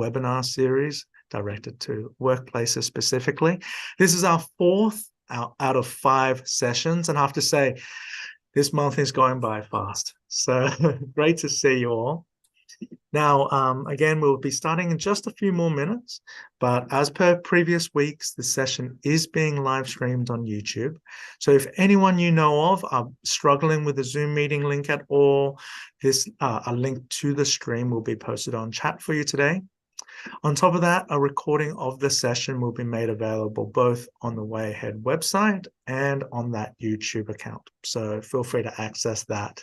webinar series directed to workplaces specifically. This is our fourth out of 5 sessions, and I have to say, this month is going by fast. So great to see you all. Now, again, we'll be starting in just a few more minutes, but as per previous weeks, the session is being live streamed on YouTube. So if anyone you know of are struggling with the Zoom meeting link at all, a link to the stream will be posted on chat for you today. On top of that, a recording of the session will be made available both on the WayAhead website and on that YouTube account. So feel free to access that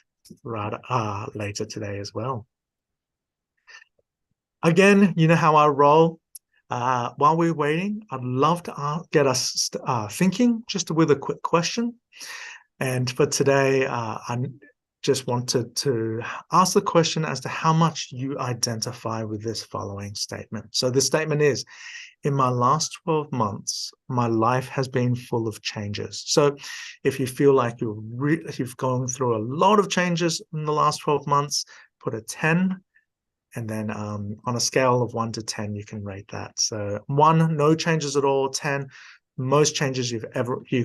later today as well. Again, you know how I roll. While we're waiting, I'd love to get us thinking just with a quick question. And for today, I just wanted to ask the question as to how much you identify with this following statement. So the statement is, in my last 12 months, my life has been full of changes. So if you feel like you've gone through a lot of changes in the last 12 months, put a 10. And then on a scale of 1 to 10, you can rate that. So 1, no changes at all. 10, most changes you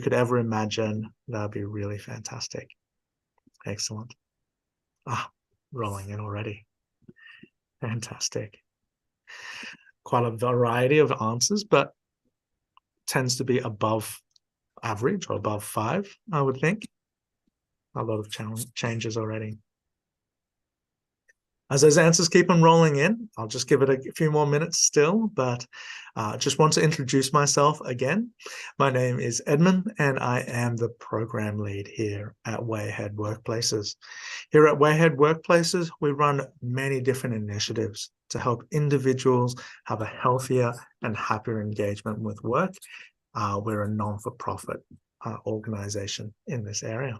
could ever imagine. That'd be really fantastic. Excellent. Rolling in already. Fantastic. Quite a variety of answers, but tends to be above average or above 5, I would think. A lot of changes already. As those answers keep on rolling in, I'll just give it a few more minutes still, but just want to introduce myself again. My name is Edmund, and I am the program lead here at WayAhead Workplaces. Here at WayAhead Workplaces, we run many different initiatives to help individuals have a healthier and happier engagement with work. We're a non-for-profit organization in this area.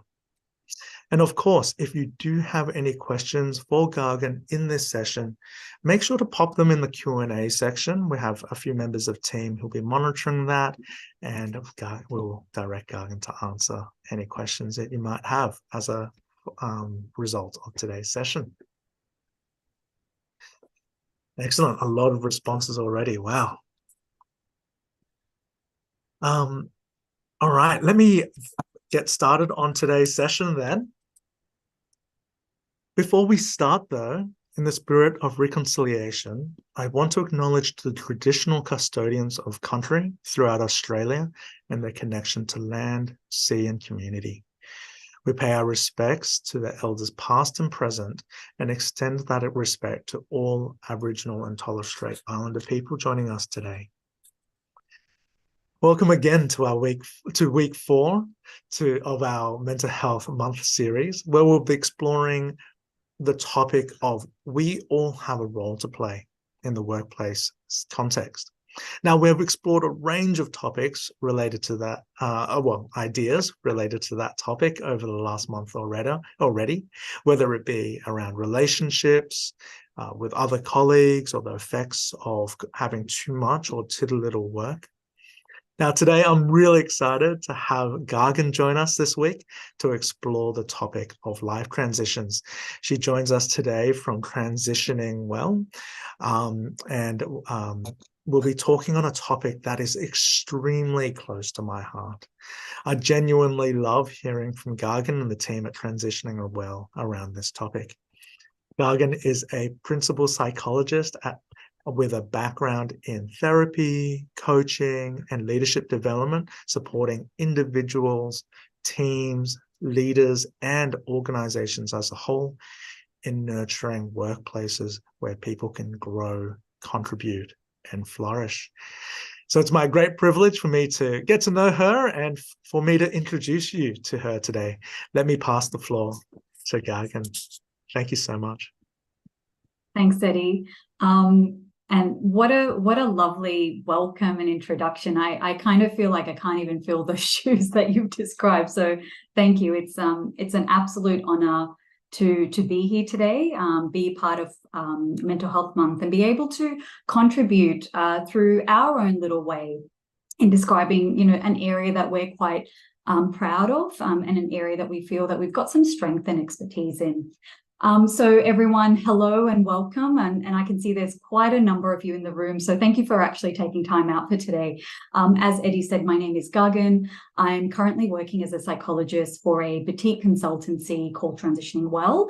And of course, if you do have any questions for Gagan in this session, make sure to pop them in the Q&A section. We have a few members of team who'll be monitoring that, and we'll direct Gagan to answer any questions that you might have as a result of today's session. Excellent. A lot of responses already. Wow. All right, let me get started on today's session then. Before we start though, in the spirit of reconciliation, I want to acknowledge the traditional custodians of country throughout Australia and their connection to land, sea, and community. We pay our respects to the elders past and present and extend that respect to all Aboriginal and Torres Strait Islander people joining us today. Welcome again to our week 4 of our Mental Health Month series, where we'll be exploring the topic of we all have a role to play in the workplace context. Now, we've explored a range of topics related to that, ideas related to that topic over the last month already, whether it be around relationships with other colleagues or the effects of having too much or too little work. Now, today, I'm really excited to have Gagan join us this week to explore the topic of life transitions. She joins us today from Transitioning Well, and we'll be talking on a topic that is extremely close to my heart. I genuinely love hearing from Gagan and the team at Transitioning Well around this topic. Gagan is a principal psychologist with a background in therapy, coaching, and leadership development, supporting individuals, teams, leaders, and organizations as a whole in nurturing workplaces where people can grow, contribute, and flourish. So it's my great privilege for me to get to know her and for me to introduce you to her today. Let me pass the floor to Gagan. Thank you so much. Thanks, Eddie. And what a lovely welcome and introduction. I kind of feel like I can't even fill the shoes that you've described. So thank you. It's an absolute honor to be here today, be part of Mental Health Month, and be able to contribute through our own little way in describing, an area that we're quite proud of, and an area that we feel that we've got some strength and expertise in. So everyone, hello and welcome. And I can see there's quite a number of you in the room. So thank you for actually taking time out for today. As Eddie said, my name is Gagan. I'm currently working as a psychologist for a boutique consultancy called Transitioning Well.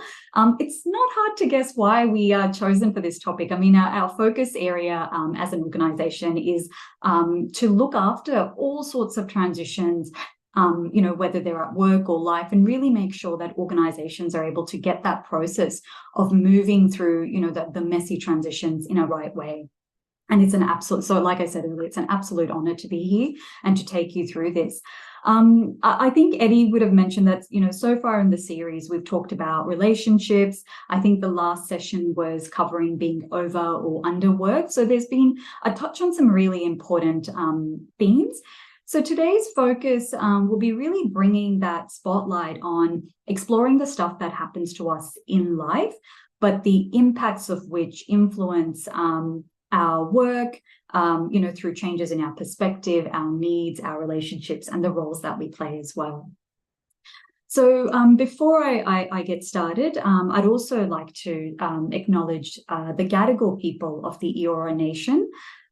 It's not hard to guess why we are chosen for this topic. I mean, our focus area as an organization is to look after all sorts of transitions, whether they're at work or life, and really make sure that organizations are able to get that process of moving through, the messy transitions in a right way. And it's an absolute, so like I said earlier, it's an absolute honor to be here and to take you through this. I think Eddie would have mentioned that, so far in the series, we've talked about relationships. I think the last session was covering being over or underworked. So there's been a touch on some really important themes. So today's focus will be really bringing that spotlight on exploring the stuff that happens to us in life, but the impacts of which influence our work, through changes in our perspective, our needs, our relationships, and the roles that we play as well. So before I get started, I'd also like to acknowledge the Gadigal people of the Eora Nation,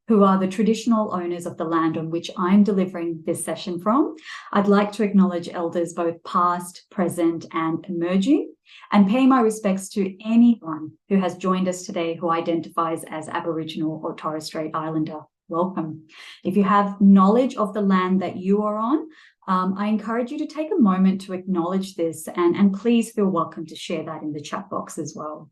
who are the traditional owners of the land on which I'm delivering this session from. I'd like to acknowledge elders both past, present, and emerging, and pay my respects to anyone who has joined us today who identifies as Aboriginal or Torres Strait Islander. Welcome. If you have knowledge of the land that you are on, I encourage you to take a moment to acknowledge this, and please feel welcome to share that in the chat box as well.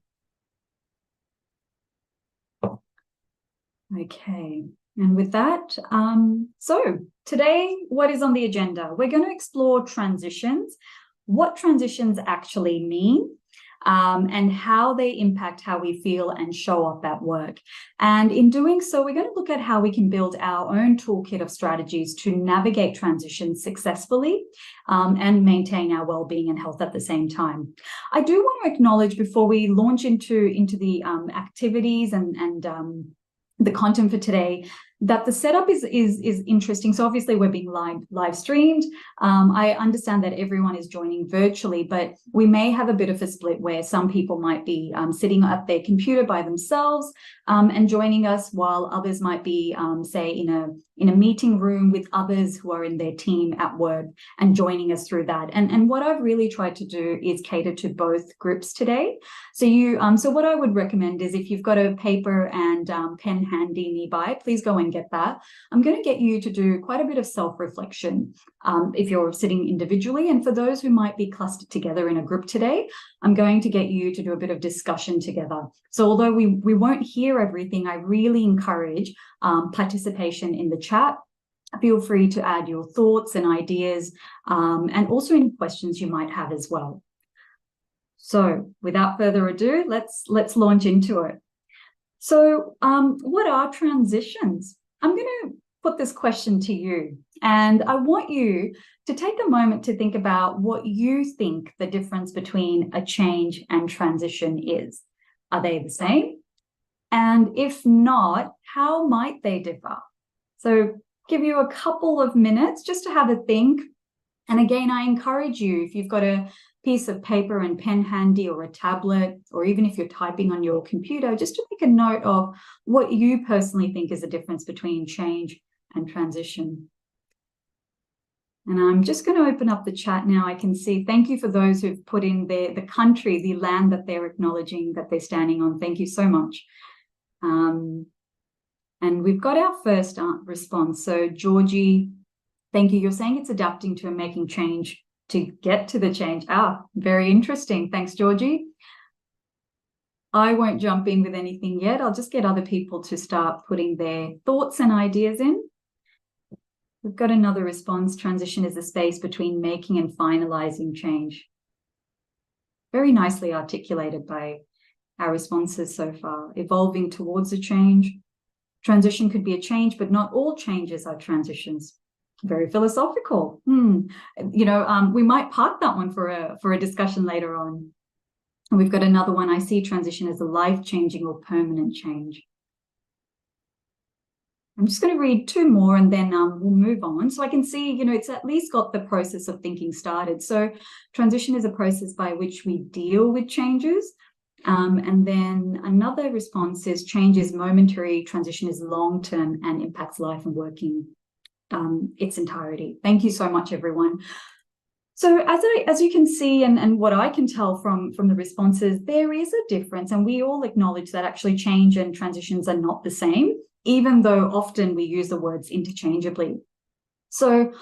Okay, and with that, so today, what is on the agenda? We're going to explore transitions, what transitions actually mean, and how they impact how we feel and show up at work. And in doing so, we're going to look at how we can build our own toolkit of strategies to navigate transitions successfully and maintain our well-being and health at the same time. I do want to acknowledge before we launch into the activities and the content for today, that the setup is interesting. So obviously we're being live streamed. I understand that everyone is joining virtually, but we may have a bit of a split where some people might be sitting at their computer by themselves and joining us, while others might be, say, in a meeting room with others who are in their team at work and joining us through that. And what I've really tried to do is cater to both groups today. So so what I would recommend is, if you've got a paper and pen handy nearby, please go and get that. I'm going to get you to do quite a bit of self-reflection if you're sitting individually. And for those who might be clustered together in a group today, I'm going to get you to do a bit of discussion together. So although we won't hear everything, I really encourage participation in the chat. Feel free to add your thoughts and ideas, and also any questions you might have as well. So without further ado, let's launch into it. So what are transitions? I'm going to put this question to you, and I want you to take a moment to think about what you think the difference between a change and transition is. Are they the same? And if not, how might they differ? So give you a couple of minutes just to have a think. And again, I encourage you, if you've got a piece of paper and pen handy, or a tablet, or even if you're typing on your computer, just to make a note of what you personally think is the difference between change and transition. And I'm just going to open up the chat now. I can see, thank you for those who've put in the country, the land that they're acknowledging that they're standing on. Thank you so much. And we've got our first response. So Georgie, thank you. You're saying it's adapting to and making change to get to the change. Very interesting. Thanks, Georgie. I won't jump in with anything yet. I'll just get other people to start putting their thoughts and ideas in. We've got another response. Transition is the space between making and finalizing change. Very nicely articulated by our responses so far. Evolving towards a change. Transition could be a change, but not all changes are transitions. Very philosophical. We might park that one for a discussion later on. And we've got another one. I see transition as a life-changing or permanent change. I'm just going to read two more and then we'll move on. So I can see, it's at least got the process of thinking started. So transition is a process by which we deal with changes. And then another response is change is momentary, transition is long-term and impacts life and work in its entirety. Thank you so much, everyone. So as you can see, and what I can tell from the responses, there is a difference, and we all acknowledge that actually change and transitions are not the same, even though often we use the words interchangeably. So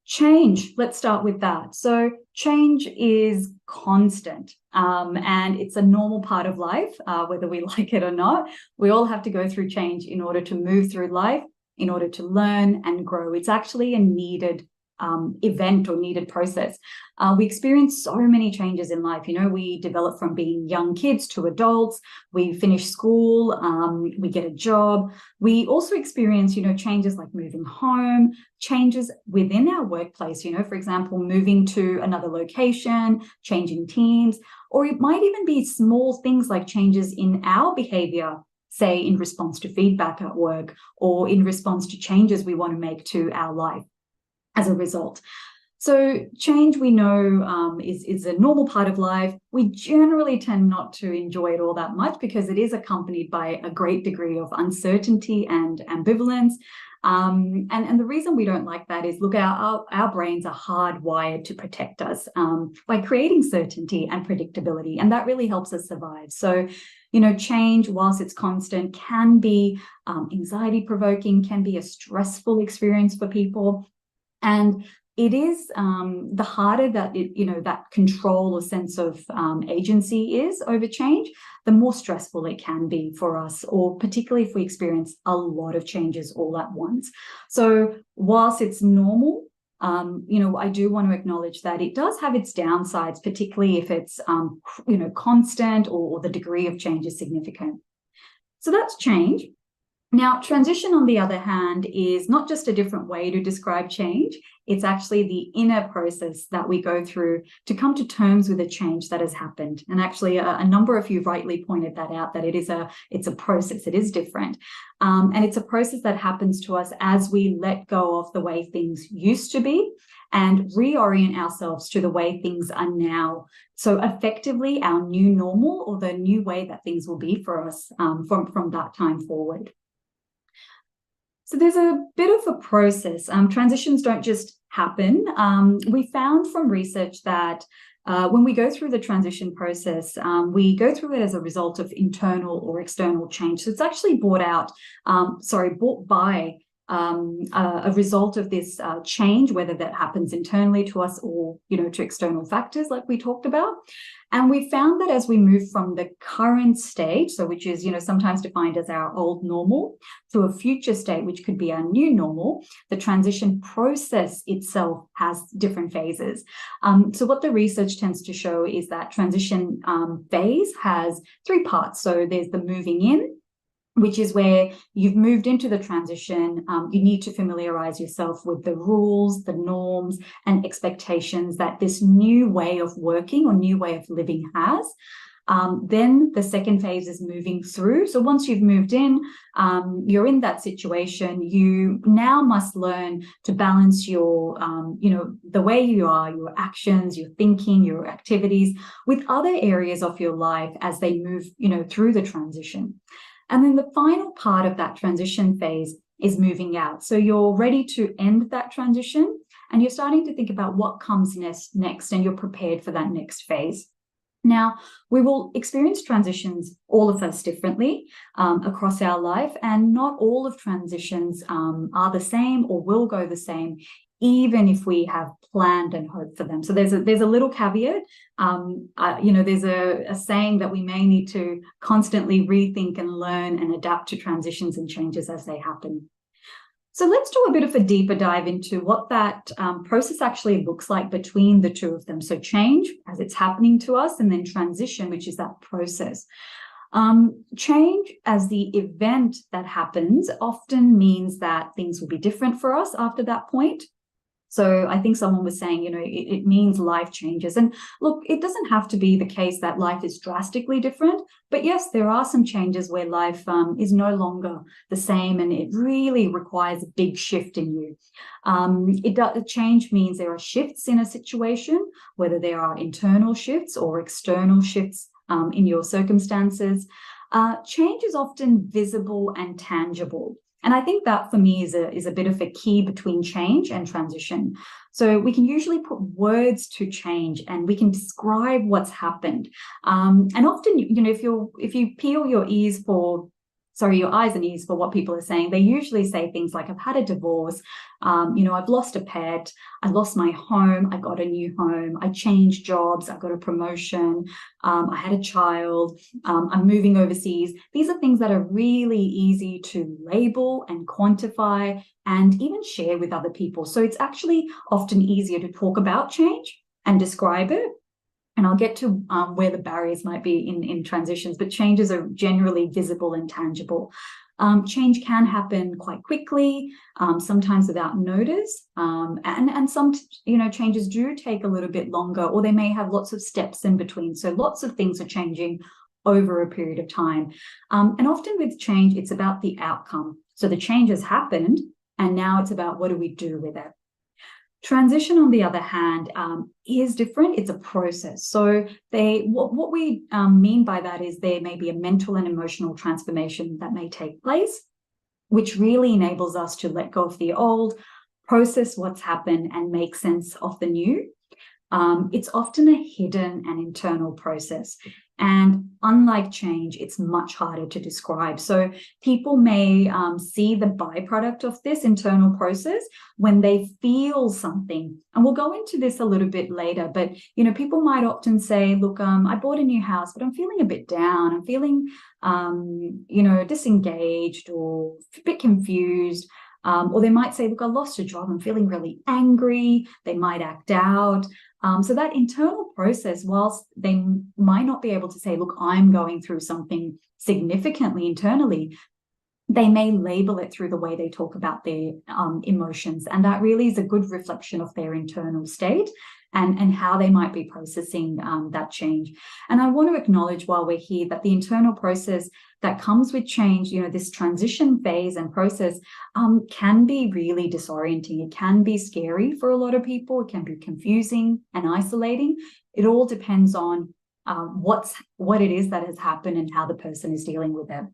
change, let's start with that. So change is constant, and it's a normal part of life, whether we like it or not. We all have to go through change in order to move through life, in order to learn and grow. It's actually a needed event or needed process. We experience so many changes in life. We develop from being young kids to adults. We finish school. We get a job. We also experience, changes like moving home, changes within our workplace. For example, moving to another location, changing teams, or it might even be small things like changes in our behavior, say in response to feedback at work or in response to changes we want to make to our life as a result. So change, we know, is a normal part of life. We generally tend not to enjoy it all that much because it is accompanied by a great degree of uncertainty and ambivalence. And the reason we don't like that is, look, our brains are hardwired to protect us by creating certainty and predictability, and that really helps us survive. So, change, whilst it's constant, can be anxiety-provoking, can be a stressful experience for people. And it is the harder that that control or sense of agency is over change, the more stressful it can be for us, or particularly if we experience a lot of changes all at once. So whilst it's normal, I do want to acknowledge that it does have its downsides, particularly if it's constant or the degree of change is significant. So that's change. Now, transition, on the other hand, is not just a different way to describe change. It's actually the inner process that we go through to come to terms with a change that has happened. And actually, a number of you rightly pointed that out, that it's a process. It is different. And it's a process that happens to us as we let go of the way things used to be and reorient ourselves to the way things are now. So effectively, our new normal, or the new way that things will be for us from that time forward. So there's a bit of a process. Transitions don't just happen. We found from research that when we go through the transition process, we go through it as a result of internal or external change. So it's actually brought by a result of this change, whether that happens internally to us or, to external factors like we talked about. And we found that as we move from the current state, so which is, sometimes defined as our old normal, to a future state, which could be our new normal, the transition process itself has different phases. So what the research tends to show is that transition phase has three parts. So there's the moving in, which is where you've moved into the transition. You need to familiarize yourself with the rules, the norms, and expectations that this new way of working or new way of living has. Then the second phase is moving through. So once you've moved in, you're in that situation. You now must learn to balance your, the way you are, your actions, your thinking, your activities with other areas of your life as they move, through the transition. And then the final part of that transition phase is moving out. So you're ready to end that transition and you're starting to think about what comes next, and you're prepared for that next phase. Now, we will experience transitions, all of us, differently across our life, and not all of transitions are the same or will go the same, even if we have planned and hoped for them. So there's a little caveat. There's a saying that we may need to constantly rethink and learn and adapt to transitions and changes as they happen. So let's do a bit of a deeper dive into what that process actually looks like between the two of them. So change as it's happening to us, and then transition, which is that process. Change as the event that happens often means that things will be different for us after that point. So I think someone was saying, it means life changes. And look, it doesn't have to be the case that life is drastically different, but yes, there are some changes where life is no longer the same, and it really requires a big shift in you. Change means there are shifts in a situation, whether there are internal shifts or external shifts in your circumstances. Change is often visible and tangible. And I think that for me is a bit of a key between change and transition. So we can usually put words to change and we can describe what's happened. And often, if you peel your eyes and ears for what people are saying, they usually say things like, I've had a divorce, I've lost a pet, I lost my home, I got a new home, I changed jobs, I got a promotion, I had a child, I'm moving overseas. These are things that are really easy to label and quantify and even share with other people. So it's actually often easier to talk about change and describe it. And I'll get to where the barriers might be in transitions, but changes are generally visible and tangible. Change can happen quite quickly, sometimes without notice, and some changes do take a little bit longer, or they may have lots of steps in between. So lots of things are changing over a period of time. And often with change, it's about the outcome. So the change has happened, and now it's about what do we do with it. Transition, on the other hand, is different. It's a process. So what we mean by that is there may be a mental and emotional transformation that may take place, which really enables us to let go of the old, process what's happened, and make sense of the new. It's often a hidden and internal process. And unlike change, it's much harder to describe. So people may see the byproduct of this internal process when they feel something. And we'll go into this a little bit later, but, people might often say, look, I bought a new house, but I'm feeling a bit down. I'm feeling, disengaged or a bit confused. Or they might say, look, I lost a job. I'm feeling really angry. They might act out. So that internal process, whilst they might not be able to say, look, I'm going through something significantly internally, they may label it through the way they talk about their emotions. And that really is a good reflection of their internal state and how they might be processing that change. And I want to acknowledge while we're here that the internal process that comes with change, this transition phase and process can be really disorienting. It can be scary for a lot of people. It can be confusing and isolating. It all depends on what it is that has happened and how the person is dealing with it.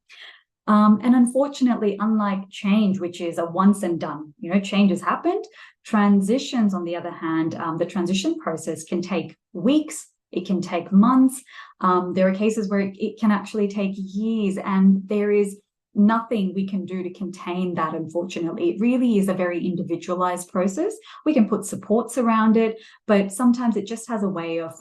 And unfortunately, unlike change, which is a once and done, change has happened, transitions, on the other hand, the transition process can take weeks, it can take months. There are cases where it can actually take years, and there is nothing we can do to contain that, unfortunately. It really is a very individualized process. We can put supports around it, but sometimes it just has a way of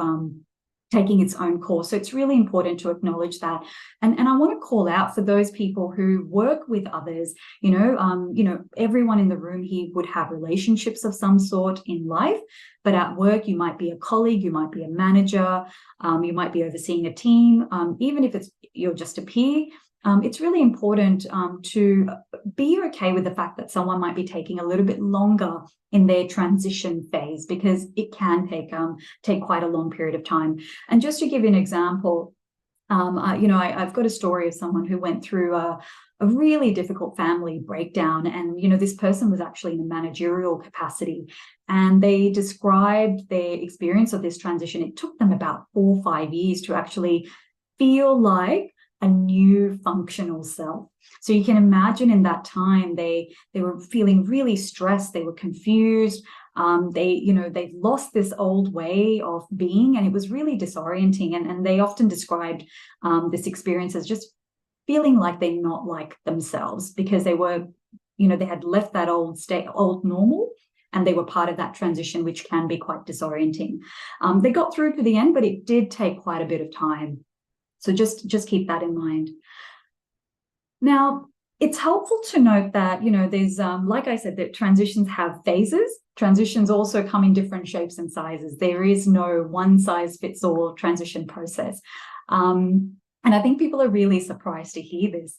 taking its own course. So it's really important to acknowledge that. And I want to call out for those people who work with others, everyone in the room here would have relationships of some sort in life, but at work, you might be a colleague, you might be a manager, you might be overseeing a team, even if you're just a peer. It's really important to be okay with the fact that someone might be taking a little bit longer in their transition phase, because it can take quite a long period of time. And just to give you an example, I've got a story of someone who went through a really difficult family breakdown, and this person was actually in a managerial capacity, and they described their experience of this transition. It took them about 4 or 5 years to actually feel like a new functional self. So you can imagine in that time, they were feeling really stressed. They were confused. They've lost this old way of being, and it was really disorienting. And they often described this experience as just feeling like they're not like themselves, because they were, they had left that old state, old normal, and they were part of that transition, which can be quite disorienting. They got through to the end, but it did take quite a bit of time. So just keep that in mind. Now, it's helpful to note that, there's, like I said, that transitions have phases. Transitions also come in different shapes and sizes. There is no one size fits all transition process. And I think people are really surprised to hear this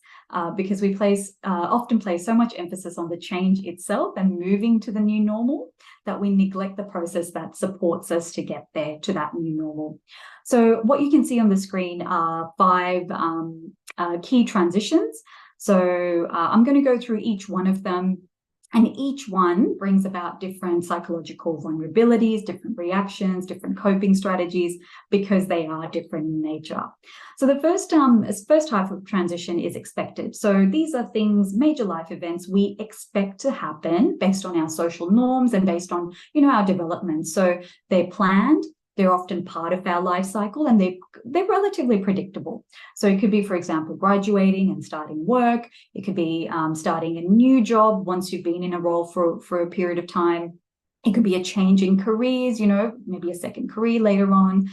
because we often place so much emphasis on the change itself and moving to the new normal that we neglect the process that supports us to get there to that new normal. So what you can see on the screen are 5 key transitions. So I'm going to go through each one of them. And each one brings about different psychological vulnerabilities, different reactions, different coping strategies, because they are different in nature. So the first type of transition is expected. So these are things, major life events we expect to happen based on our social norms and based on, our development. So they're planned. They're often part of our life cycle, and they're relatively predictable. So it could be, for example, graduating and starting work. It could be starting a new job once you've been in a role for a period of time. It could be a change in careers, maybe a second career later on.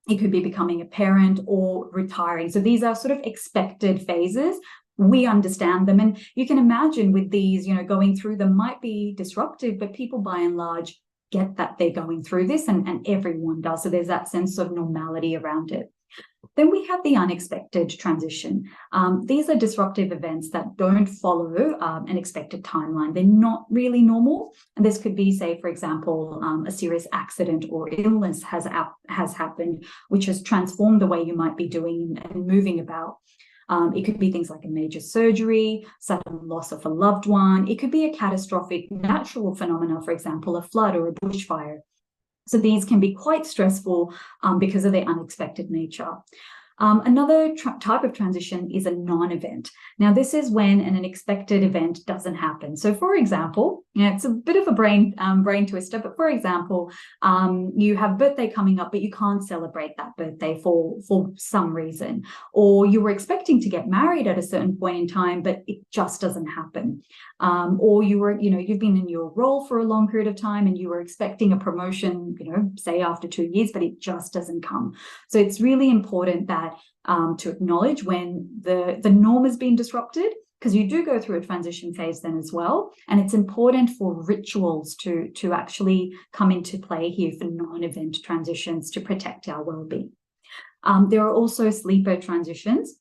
It could be becoming a parent or retiring. So these are sort of expected phases. We understand them. And you can imagine with these, going through them might be disruptive, but people by and large get that they're going through this, and everyone does. So there's that sense of normality around it. Then we have the unexpected transition. These are disruptive events that don't follow an expected timeline. They're not really normal. And this could be, say, for example, a serious accident or illness has happened, which has transformed the way you might be doing and moving about. It could be things like a major surgery, sudden loss of a loved one. It could be a catastrophic natural phenomena, for example, a flood or a bushfire. So these can be quite stressful because of their unexpected nature. Another type of transition is a non-event. Now, this is when an unexpected event doesn't happen. So, for example, it's a bit of a brain twister, but for example, you have a birthday coming up, but you can't celebrate that birthday for some reason. Or you were expecting to get married at a certain point in time, but it just doesn't happen. Or you've been in your role for a long period of time and you were expecting a promotion, say after 2 years, but it just doesn't come. So it's really important that to acknowledge when the norm has been disrupted, because you do go through a transition phase then as well. And it's important for rituals to actually come into play here for non-event transitions to protect our well-being. There are also sleeper transitions.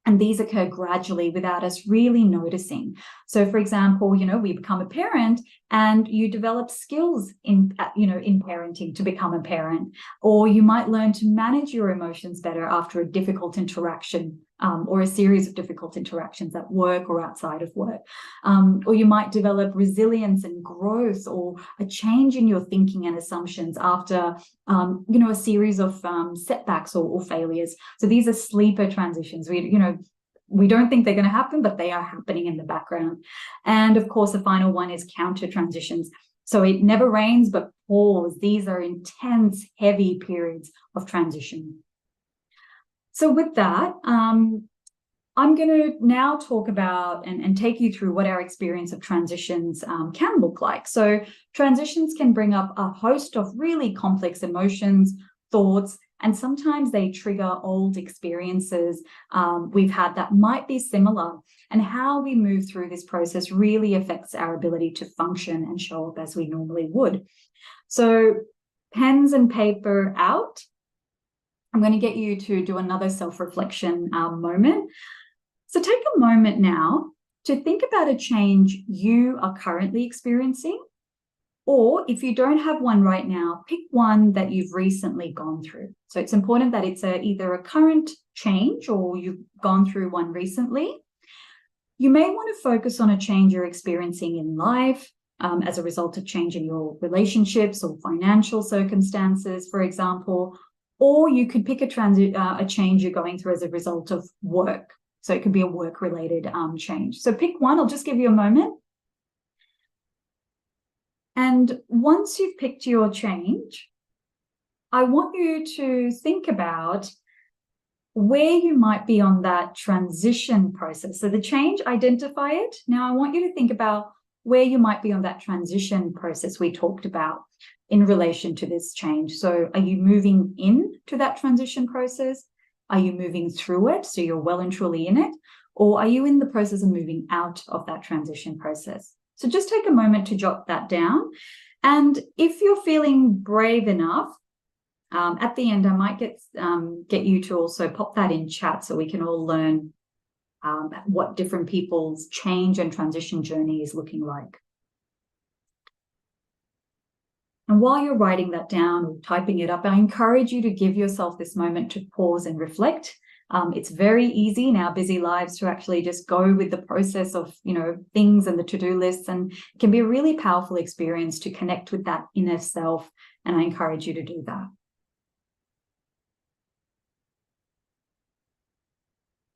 And these occur gradually without us really noticing. So, for example, we become a parent and you develop skills in parenting to become a parent, or you might learn to manage your emotions better after a difficult interaction or a series of difficult interactions at work or outside of work. Or you might develop resilience and growth or a change in your thinking and assumptions after, a series of setbacks or failures. So these are sleeper transitions. We don't think they're going to happen, but they are happening in the background. And of course, the final one is counter transitions. So it never rains, but pours. These are intense, heavy periods of transition. So with that, I'm going to now talk about and take you through what our experience of transitions can look like. So transitions can bring up a host of really complex emotions, thoughts, and sometimes they trigger old experiences we've had that might be similar. And how we move through this process really affects our ability to function and show up as we normally would. So pens and paper out. I'm going to get you to do another self-reflection moment. So take a moment now to think about a change you are currently experiencing. Or if you don't have one right now, pick one that you've recently gone through. So it's important that it's either a current change or you've gone through one recently. You may want to focus on a change you're experiencing in life as a result of change in your relationships or financial circumstances, for example. Or you could pick a change you're going through as a result of work. So it could be a work-related change. So pick one. I'll just give you a moment. And once you've picked your change, I want you to think about where you might be on that transition process. So the change, identify it. Now I want you to think about where you might be on that transition process we talked about in relation to this change. So are you moving into that transition process? Are you moving through it, so you're well and truly in it? Or are you in the process of moving out of that transition process? So just take a moment to jot that down. And if you're feeling brave enough, At the end, I might get you to also pop that in chat so we can all learn what different people's change and transition journey is looking like. And while you're writing that down or typing it up, I encourage you to give yourself this moment to pause and reflect. It's very easy in our busy lives to actually just go with the process of, things and the to-do lists, and it can be a really powerful experience to connect with that inner self. And I encourage you to do that.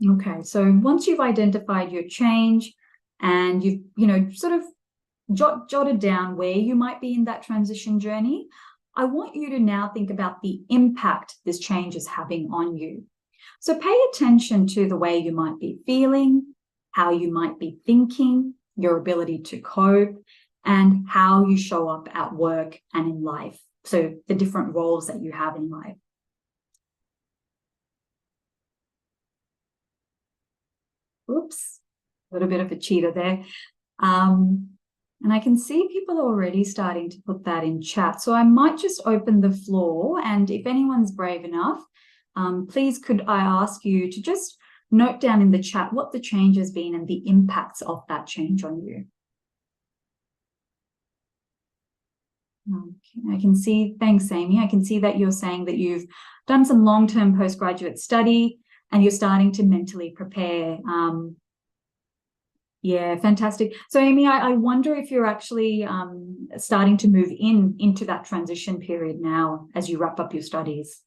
Okay, so once you've identified your change and you've, sort of jotted down where you might be in that transition journey, I want you to now think about the impact this change is having on you. So pay attention to the way you might be feeling, how you might be thinking, your ability to cope, and how you show up at work and in life. So the different roles that you have in life. Oops, a little bit of a cheater there. And I can see people already starting to put that in chat. So I might just open the floor, and if anyone's brave enough, please could I ask you to just note down in the chat what the change has been and the impacts of that change on you. Okay, I can see, thanks Amy, I can see that you're saying that you've done some long-term postgraduate study and you're starting to mentally prepare. Yeah, fantastic. So Amy, I wonder if you're actually starting to move into that transition period now as you wrap up your studies.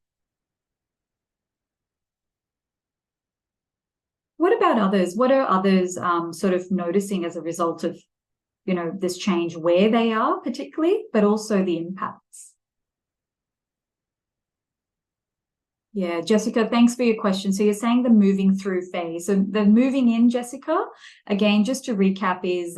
What about others? What are others sort of noticing as a result of, this change, where they are particularly, but also the impacts? Yeah, Jessica, thanks for your question. So you're saying the moving through phase. So the moving in, Jessica, again, just to recap, is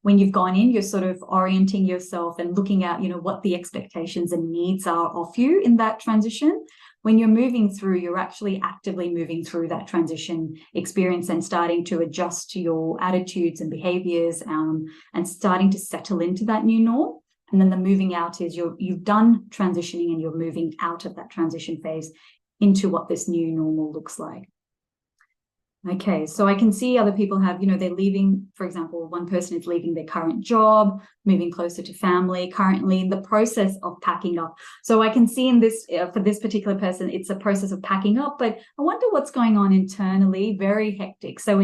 when you've gone in, you're sort of orienting yourself and looking at, what the expectations and needs are of you in that transition. When you're moving through, you're actually actively moving through that transition experience and starting to adjust to your attitudes and behaviors and starting to settle into that new norm. And then the moving out is you've done transitioning and you're moving out of that transition phase into what this new normal looks like. Okay, so I can see other people have, they're leaving, for example, one person is leaving their current job, moving closer to family, currently in the process of packing up. So I can see in this, for this particular person, it's a process of packing up, but I wonder what's going on internally, very hectic. So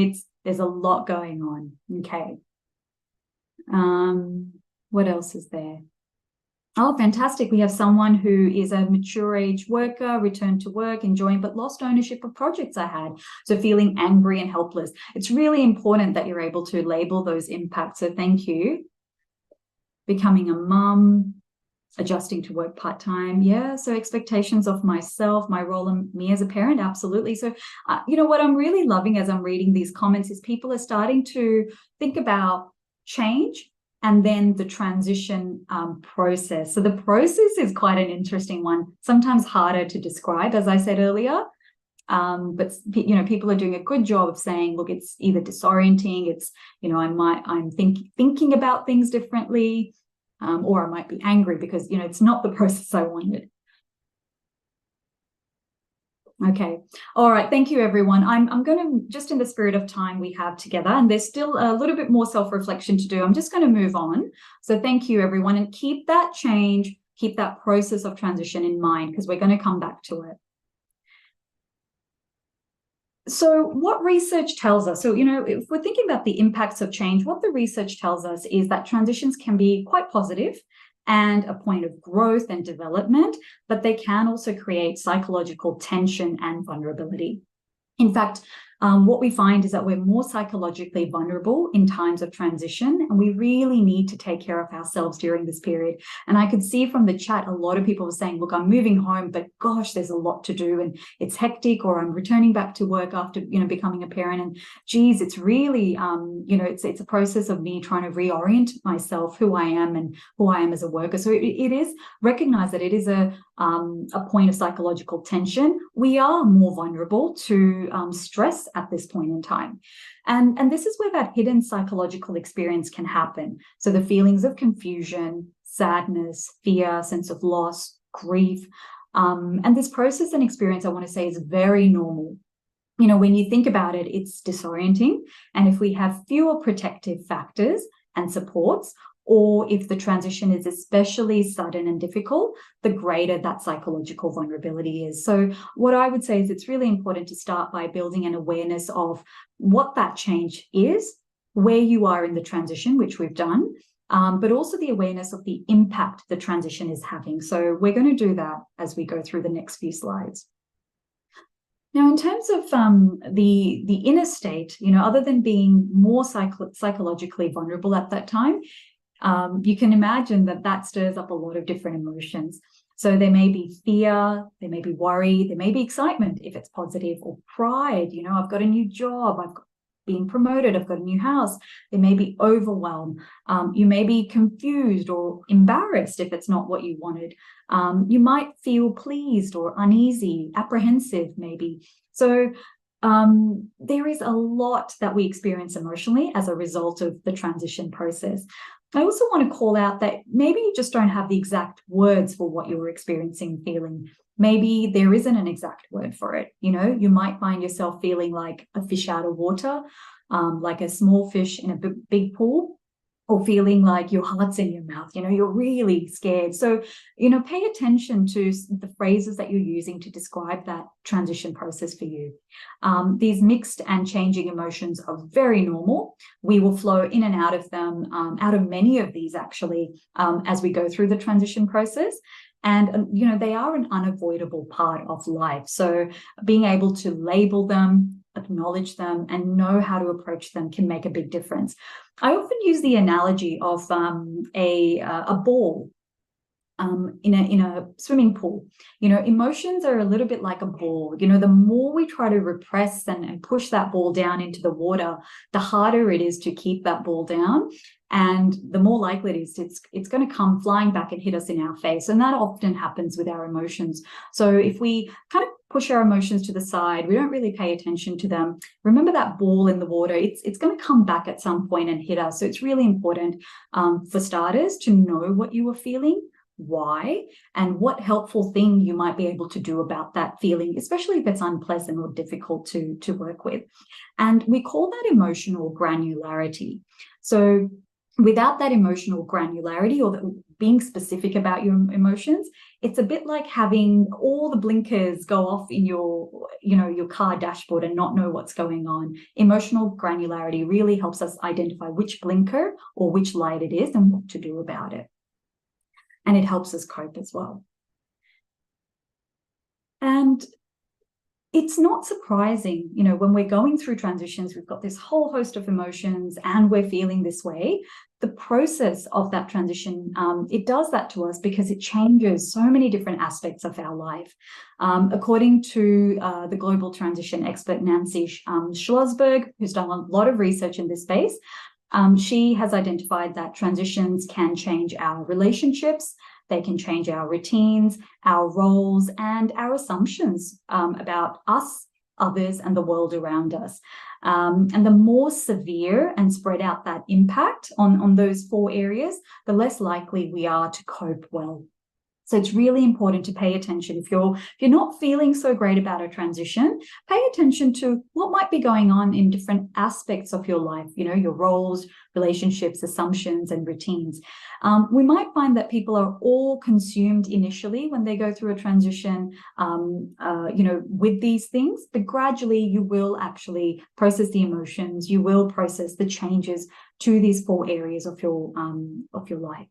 there's a lot going on, okay. What else is there? Oh, fantastic. We have someone who is a mature age worker, returned to work, enjoying, but lost ownership of projects I had. So feeling angry and helpless. It's really important that you're able to label those impacts. So thank you. Becoming a mum, adjusting to work part-time. Yeah. So expectations of myself, my role and me as a parent. Absolutely. So, what I'm really loving as I'm reading these comments is people are starting to think about change and then the transition process. So the process is quite an interesting one, sometimes harder to describe, as I said earlier. But people are doing a good job of saying, look, it's either disorienting, it's, I'm thinking about things differently, or I might be angry because, it's not the process I wanted. Okay. All right. Thank you, everyone. I'm going to, just in the spirit of time we have together, and there's still a little bit more self-reflection to do, I'm just going to move on. So thank you, everyone. And keep that change, keep that process of transition in mind, because we're going to come back to it. So what research tells us, so, if we're thinking about the impacts of change, what the research tells us is that transitions can be quite positive and a point of growth and development, but they can also create psychological tension and vulnerability. In fact, what we find is that we're more psychologically vulnerable in times of transition, and we really need to take care of ourselves during this period. And I could see from the chat, a lot of people were saying, look, I'm moving home, but gosh, there's a lot to do and it's hectic, or I'm returning back to work after, becoming a parent. And geez, it's really, it's a process of me trying to reorient myself, who I am and who I am as a worker. So it is recognize that it is a point of psychological tension. We are more vulnerable to stress at this point in time. And this is where that hidden psychological experience can happen. So the feelings of confusion, sadness, fear, sense of loss, grief, And this process and experience, I want to say, is very normal. You know, when you think about it, it's disorienting. And if we have fewer protective factors and supports, or if the transition is especially sudden and difficult, the greater that psychological vulnerability is. So what I would say is it's really important to start by building an awareness of what that change is, where you are in the transition, which we've done, but also the awareness of the impact the transition is having. So we're going to do that as we go through the next few slides. Now, in terms of the inner state, you know, other than being more psychologically vulnerable at that time, you can imagine that that stirs up a lot of different emotions. So there may be fear, there may be worry, there may be excitement if it's positive, or pride. You know, I've got a new job, I've been promoted, I've got a new house. There may be overwhelm. You may be confused or embarrassed if it's not what you wanted. You might feel pleased or uneasy, apprehensive maybe. So there is a lot that we experience emotionally as a result of the transition process. I also want to call out that maybe you just don't have the exact words for what you're experiencing, feeling. Maybe there isn't an exact word for it. You know, you might find yourself feeling like a fish out of water, like a small fish in a big pool, or feeling like your heart's in your mouth. You know, you're really scared. So, you know, pay attention to the phrases that you're using to describe that transition process for you. These mixed and changing emotions are very normal. We will flow in and out of them, out of many of these actually, as we go through the transition process. And, you know, they are an unavoidable part of life. So being able to label them, acknowledge them, and know how to approach them can make a big difference. I often use the analogy of a ball in a swimming pool. You know, emotions are a little bit like a ball. You know, the more we try to repress and push that ball down into the water, the harder it is to keep that ball down. And the more likely it is it's going to come flying back and hit us in our face. And that often happens with our emotions. So if we kind of push our emotions to the side, we don't really pay attention to them, remember that ball in the water, it's going to come back at some point and hit us. So it's really important for starters to know what you are feeling, why, and what helpful thing you might be able to do about that feeling, especially if it's unpleasant or difficult to work with. And we call that emotional granularity. So without that emotional granularity, or being specific about your emotions, it's a bit like having all the blinkers go off in your car dashboard and not know what's going on. Emotional granularity really helps us identify which blinker or which light it is and what to do about it. And it helps us cope as well. And it's not surprising, you know, when we're going through transitions, we've got this whole host of emotions and we're feeling this way. The process of that transition, it does that to us because it changes so many different aspects of our life. According to the global transition expert, Nancy Schlossberg, who's done a lot of research in this space, she has identified that transitions can change our relationships, they can change our routines, our roles, and our assumptions about us, others, and the world around us. And the more severe and spread out that impact on those 4 areas, the less likely we are to cope well. So it's really important to pay attention. If you're not feeling so great about a transition, pay attention to what might be going on in different aspects of your life, you know, your roles, relationships, assumptions, and routines. We might find that people are all consumed initially when they go through a transition, you know, with these things, but gradually you will actually process the emotions, you will process the changes to these 4 areas of your life.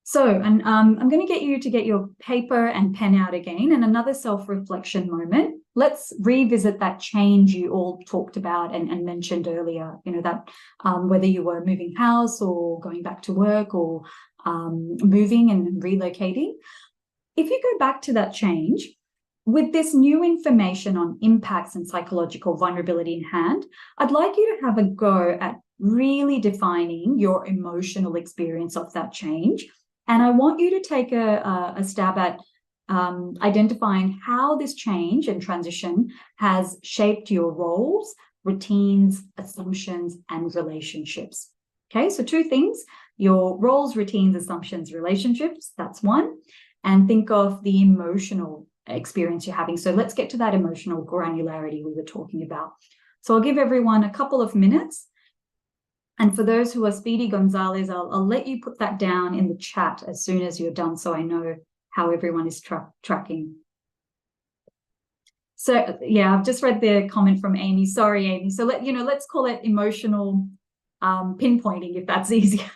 So, and I'm going to get you to get your paper and pen out again, and another self-reflection moment. Let's revisit that change you all talked about and mentioned earlier, you know, that whether you were moving house or going back to work or moving and relocating. If you go back to that change, with this new information on impacts and psychological vulnerability in hand, I'd like you to have a go at really defining your emotional experience of that change. And I want you to take a stab at identifying how this change and transition has shaped your roles, routines, assumptions, and relationships. Okay, so 2 things: your roles, routines, assumptions, relationships, that's one. and think of the emotional experience you're having. So let's get to that emotional granularity we were talking about. So I'll give everyone a couple of minutes. And for those who are Speedy Gonzalez, I'll let you put that down in the chat as soon as you're done, so I know how everyone is tracking. So yeah, I've just read the comment from Amy. Sorry, Amy. So let's call it emotional pinpointing, if that's easier.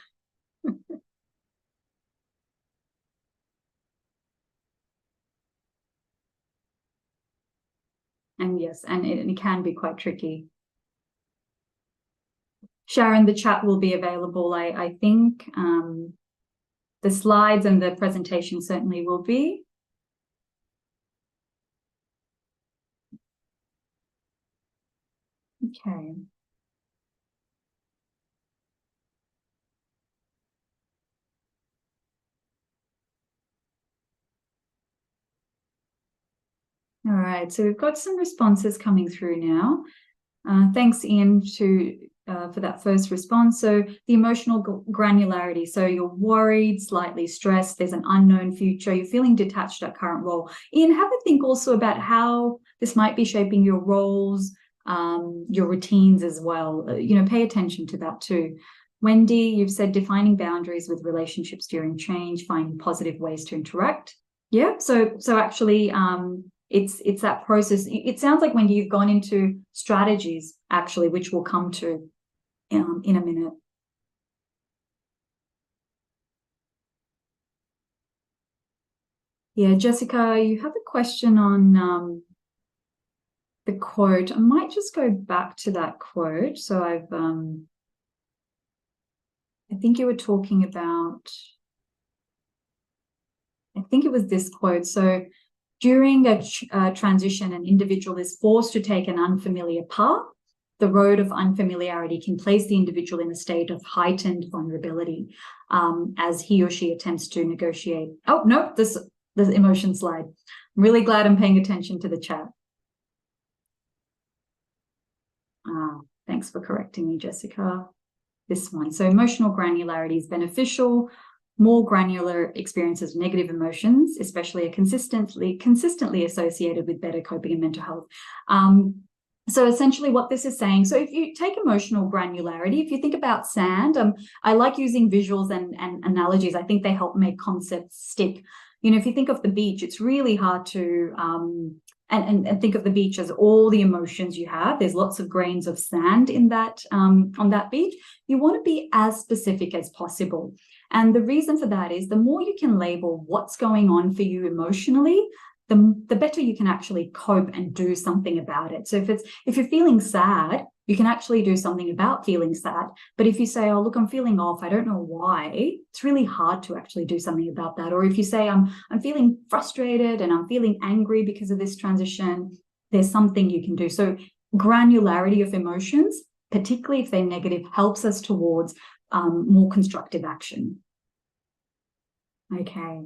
And yes, and it can be quite tricky. Sharon, the chat will be available. I think the slides and the presentation certainly will be. Okay. All right, so we've got some responses coming through now. Thanks, Ian, for that first response. So the emotional granularity. So you're worried, slightly stressed, there's an unknown future, you're feeling detached at current role. Ian, have a think also about how this might be shaping your roles, your routines as well. Pay attention to that too. Wendy, you've said defining boundaries with relationships during change, finding positive ways to interact. Yeah, so actually, it's that process. It sounds like, Wendy, you've gone into strategies, actually, which we'll come to in a minute. Yeah, Jessica, you have a question on the quote. I might just go back to that quote. So I think you were talking about, I think it was this quote. So during a transition, an individual is forced to take an unfamiliar path. The road of unfamiliarity can place the individual in a state of heightened vulnerability as he or she attempts to negotiate. Oh, no, this emotion slide. I'm really glad I'm paying attention to the chat. Thanks for correcting me, Jessica. This one. So emotional granularity is beneficial. More granular experiences of negative emotions, especially, are consistently associated with better coping and mental health. So essentially what this is saying, so if you take emotional granularity, if you think about sand, I like using visuals and analogies. I think they help make concepts stick. If you think of the beach, it's really hard to and think of the beach as all the emotions you have. There's lots of grains of sand in that on that beach. You want to be as specific as possible. And the reason for that is the more you can label what's going on for you emotionally, the better you can actually cope and do something about it. So if you're feeling sad, you can actually do something about feeling sad. But if you say, oh, look, I'm feeling off, I don't know why, it's really hard to actually do something about that. Or if you say, I'm feeling frustrated and I'm feeling angry because of this transition, there's something you can do. So granularity of emotions, particularly if they're negative, helps us towards more constructive action. Okay.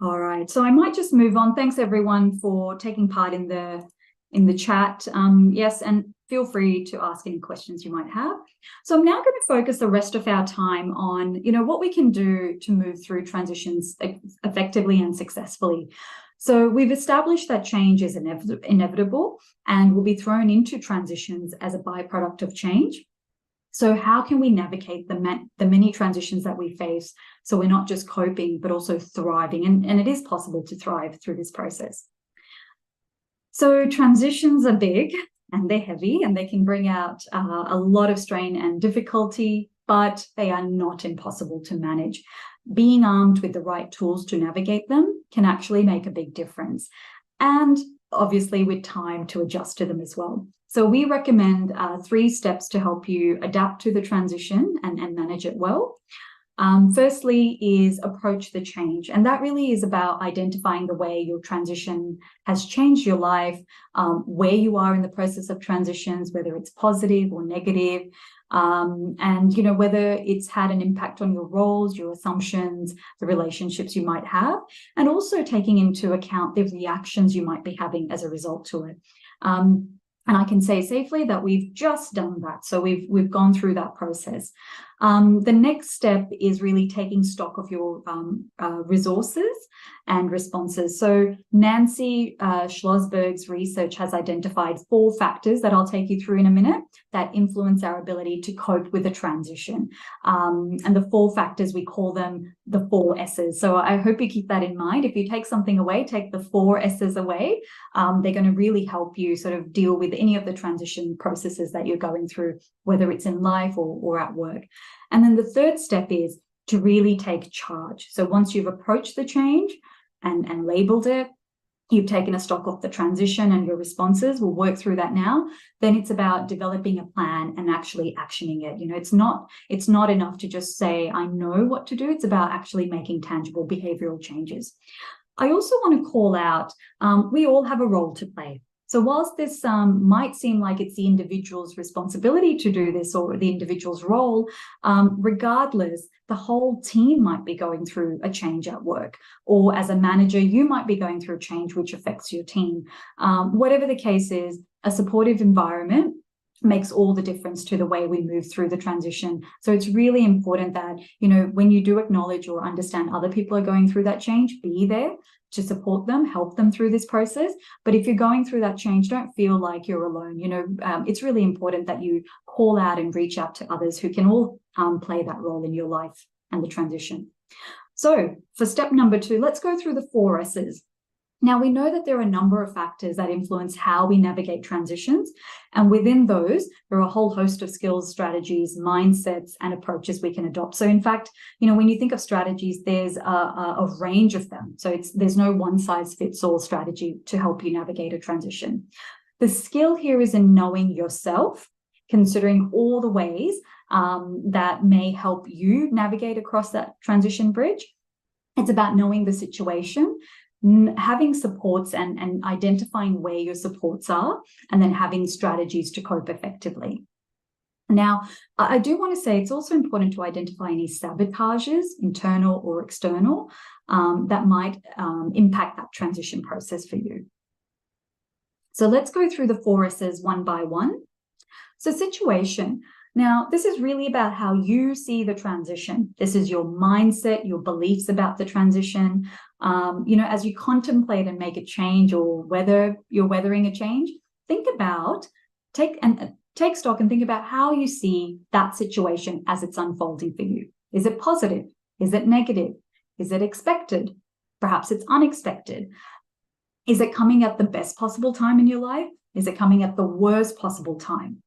All right, so I might just move on. Thanks everyone for taking part in the chat. Yes, and feel free to ask any questions you might have. So I'm now going to focus the rest of our time on, what we can do to move through transitions effectively and successfully. So we've established that change is inevitable and will be thrown into transitions as a byproduct of change. So how can we navigate the many transitions that we face so we're not just coping, but also thriving? And it is possible to thrive through this process. So transitions are big and they're heavy and they can bring out a lot of strain and difficulty, but they are not impossible to manage. Being armed with the right tools to navigate them can actually make a big difference. And obviously with time to adjust to them as well. So we recommend 3 steps to help you adapt to the transition and manage it well. Firstly is approach the change. And that really is about identifying the way your transition has changed your life, where you are in the process of transitions, whether it's positive or negative, and whether it's had an impact on your roles, your assumptions, the relationships you might have, and also taking into account the reactions you might be having as a result to it. And I can say safely that we've just done that. So we've gone through that process. The next step is really taking stock of your resources and responses. So Nancy Schlossberg's research has identified 4 factors that I'll take you through in a minute that influence our ability to cope with a transition. And the 4 factors, we call them the 4 S's. So I hope you keep that in mind. If you take something away, take the 4 S's away. They're going to really help you sort of deal with any of the transition processes that you're going through, whether it's in life or at work. And then the third step is to really take charge. So once you've approached the change and labeled it, you've taken a stock of the transition and your responses, we'll work through that now, then it's about developing a plan and actually actioning it. You know, it's not enough to just say, I know what to do. It's about actually making tangible behavioral changes. I also want to call out, we all have a role to play. So whilst this might seem like it's the individual's responsibility to do this or the individual's role, regardless, the whole team might be going through a change at work, or as a manager, you might be going through a change which affects your team. Whatever the case is, a supportive environment makes all the difference to the way we move through the transition. So it's really important that, you know, when you do acknowledge or understand other people are going through that change, be there to support them, help them through this process. But if you're going through that change, don't feel like you're alone. You know, it's really important that you call out and reach out to others who can all play that role in your life and the transition. So for step number 2, let's go through the 4 S's. Now, we know that there are a number of factors that influence how we navigate transitions. And within those, there are a whole host of skills, strategies, mindsets, and approaches we can adopt. So in fact, you know, when you think of strategies, there's a range of them. So there's no one-size-fits-all strategy to help you navigate a transition. The skill here is in knowing yourself, considering all the ways that may help you navigate across that transition bridge. It's about knowing the situation, having supports and identifying where your supports are, and then having strategies to cope effectively. Now, I do want to say it's also important to identify any sabotages, internal or external, that might impact that transition process for you. So let's go through the 4 S's one by one. So situation. Now, this is really about how you see the transition. This is your mindset, your beliefs about the transition. You know, as you contemplate and make a change, or whether you're weathering a change, think about, take stock and think about how you see that situation as it's unfolding for you. Is it positive? Is it negative? Is it expected? Perhaps it's unexpected. Is it coming at the best possible time in your life? Is it coming at the worst possible time?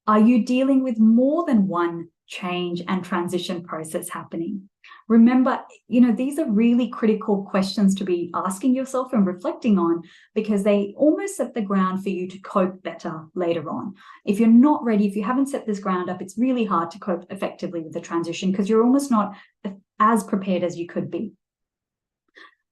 Are you dealing with more than one change and transition process happening? Remember, you know, these are really critical questions to be asking yourself and reflecting on, because they almost set the ground for you to cope better later on. If you're not ready, if you haven't set this ground up, it's really hard to cope effectively with the transition because you're almost not as prepared as you could be.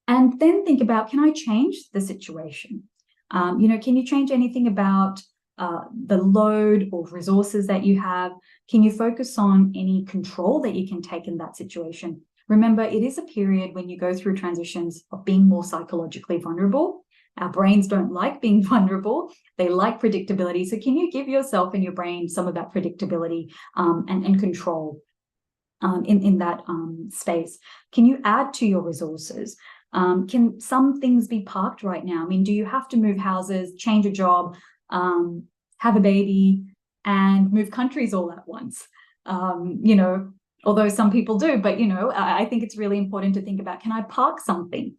And then think about, can I change the situation? You know, can you change anything about the load or resources that you have? Can you focus on any control that you can take in that situation? Remember, it is a period when you go through transitions of being more psychologically vulnerable. Our brains don't like being vulnerable. They like predictability. So can you give yourself and your brain some of that predictability and control in that space? Can you add to your resources? Can some things be parked right now? I mean, do you have to move houses, change a job, have a baby, and move countries all at once? You know, although some people do, but, you know, I think it's really important to think about, can I park something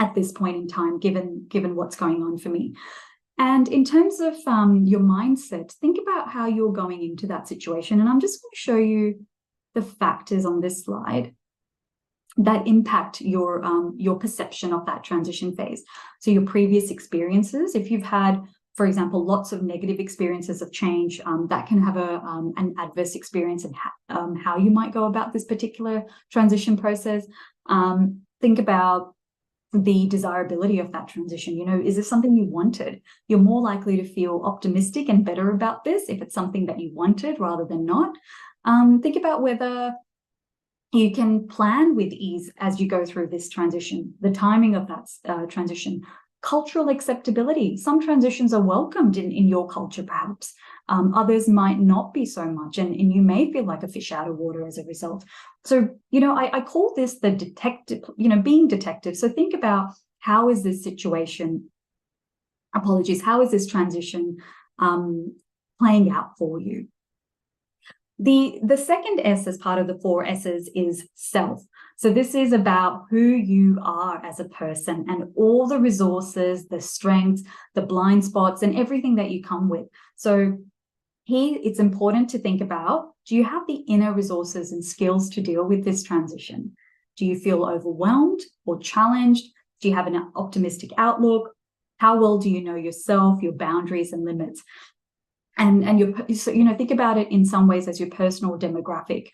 at this point in time, given what's going on for me? And in terms of your mindset, think about how you're going into that situation. And I'm just going to show you the factors on this slide that impact your perception of that transition phase. So your previous experiences, if you've had, for example, lots of negative experiences of change, that can have an adverse experience in how you might go about this particular transition process. Think about the desirability of that transition. You know, is this something you wanted? You're more likely to feel optimistic and better about this if it's something that you wanted rather than not. Think about whether you can plan with ease as you go through this transition, the timing of that transition. cultural acceptability. Some transitions are welcomed in your culture, perhaps. Others might not be so much, and you may feel like a fish out of water as a result. So, I call this the detective, being detective. So think about, how is this situation, how is this transition playing out for you? The second S as part of the 4 S's is self. So this is about who you are as a person and all the resources, the strengths, the blind spots, and everything that you come with. So here it's important to think about, do you have the inner resources and skills to deal with this transition? Do you feel overwhelmed or challenged? Do you have an optimistic outlook? How well do you know yourself, your boundaries and limits? And think about it in some ways as your personal demographic,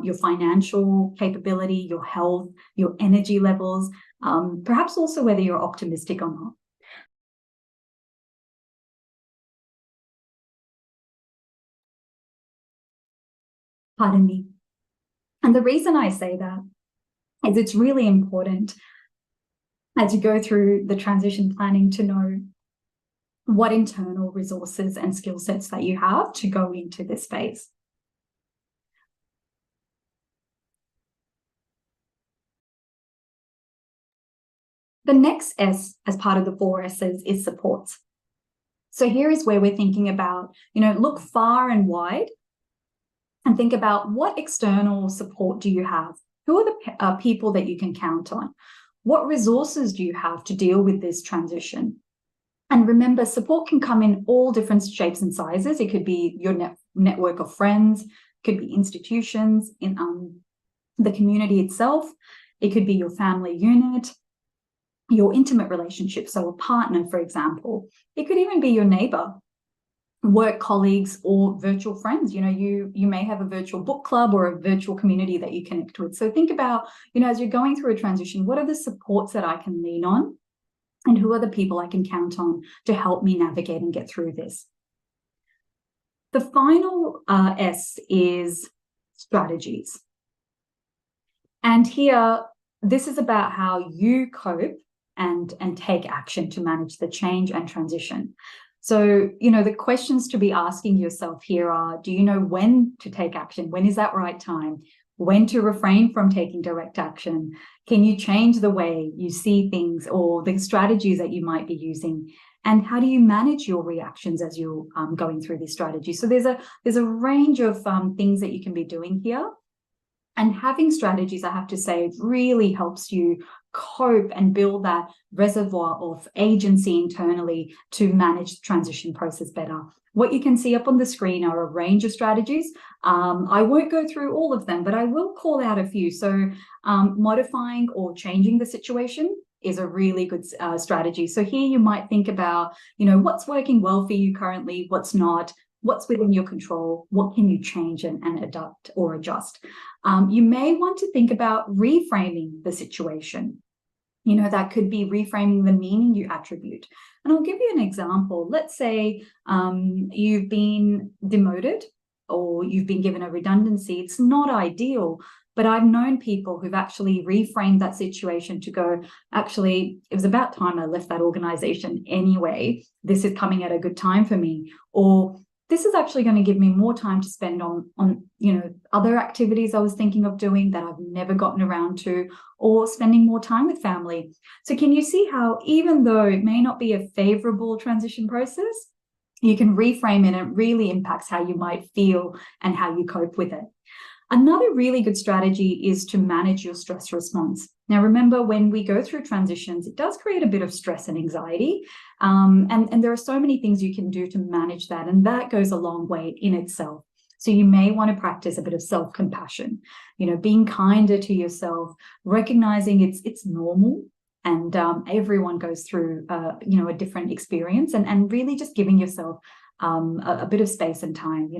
your financial capability, your health, your energy levels, perhaps also whether you're optimistic or not. Pardon me. And the reason I say that is it's really important as you go through the transition planning to know what internal resources and skill sets that you have to go into this phase. The next S as part of the 4 S's is supports. So here is where we're thinking about, look far and wide and think about, what external support do you have? Who are the people that you can count on? What resources do you have to deal with this transition? And remember, support can come in all different shapes and sizes. It could be your network of friends, could be institutions in the community itself. It could be your family unit, your intimate relationship, so a partner, for example. It could even be your neighbor, work colleagues, or virtual friends. You may have a virtual book club or a virtual community that you connect with. So think about, as you're going through a transition, what are the supports that I can lean on? And who are the people I can count on to help me navigate and get through this? The final S is strategies. And here, this is about how you cope and take action to manage the change and transition. So, the questions to be asking yourself here are, do you know when to take action? When is that right time? When to refrain from taking direct action? Can you change the way you see things or the strategies that you might be using? And how do you manage your reactions as you're going through this strategy? So there's a range of things that you can be doing here. And having strategies, I have to say, really helps you cope and build that reservoir of agency internally to manage the transition process better. What you can see up on the screen are a range of strategies. I won't go through all of them, but I will call out a few. So modifying or changing the situation is a really good strategy. So here you might think about, what's working well for you currently, what's not, what's within your control, what can you change and adapt or adjust. You may want to think about reframing the situation. That could be reframing the meaning you attribute. And I'll give you an example. Let's say you've been demoted or you've been given a redundancy. It's not ideal, but I've known people who've actually reframed that situation to go, actually, it was about time I left that organization anyway. This is coming at a good time for me. Or this is actually going to give me more time to spend on other activities I was thinking of doing that I've never gotten around to, or spending more time with family. So can you see how, even though it may not be a favorable transition process, you can reframe it and it really impacts how you might feel and how you cope with it. Another really good strategy is to manage your stress response. Now, remember, when we go through transitions, it does create a bit of stress and anxiety. And there are so many things you can do to manage that. And that goes a long way in itself. So you may want to practice a bit of self-compassion, being kinder to yourself, recognizing it's normal. And everyone goes through, a different experience, and really just giving yourself a bit of space and time,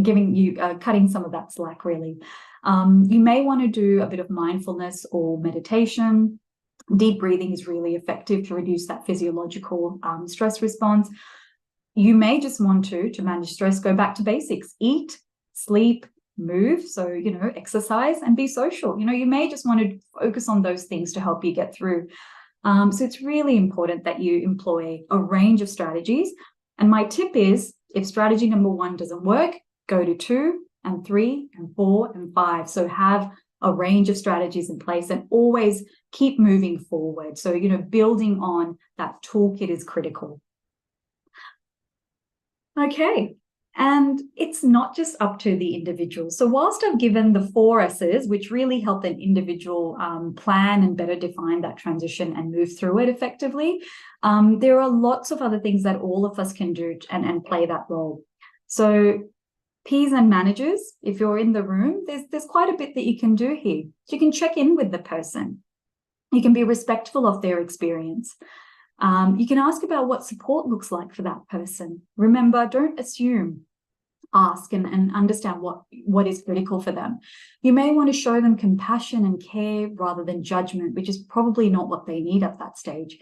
giving you, cutting some of that slack, really. You may want to do a bit of mindfulness or meditation. Deep breathing is really effective to reduce that physiological stress response. You may just want to manage stress, go back to basics, eat, sleep, move. So, exercise and be social. You may just want to focus on those things to help you get through. So it's really important that you employ a range of strategies. And my tip is, if strategy number 1 doesn't work, go to 2 and 3 and 4 and 5. So have a range of strategies in place and always keep moving forward. So, building on that toolkit is critical. Okay. And it's not just up to the individual. So whilst I've given the 4 S's, which really help an individual plan and better define that transition and move through it effectively, there are lots of other things that all of us can do and play that role. So peers and managers, if you're in the room, there's quite a bit that you can do here. So you can check in with the person. You can be respectful of their experience. You can ask about what support looks like for that person. Remember, don't assume. Ask and understand what is critical for them. You may want to show them compassion and care rather than judgment, which is probably not what they need at that stage.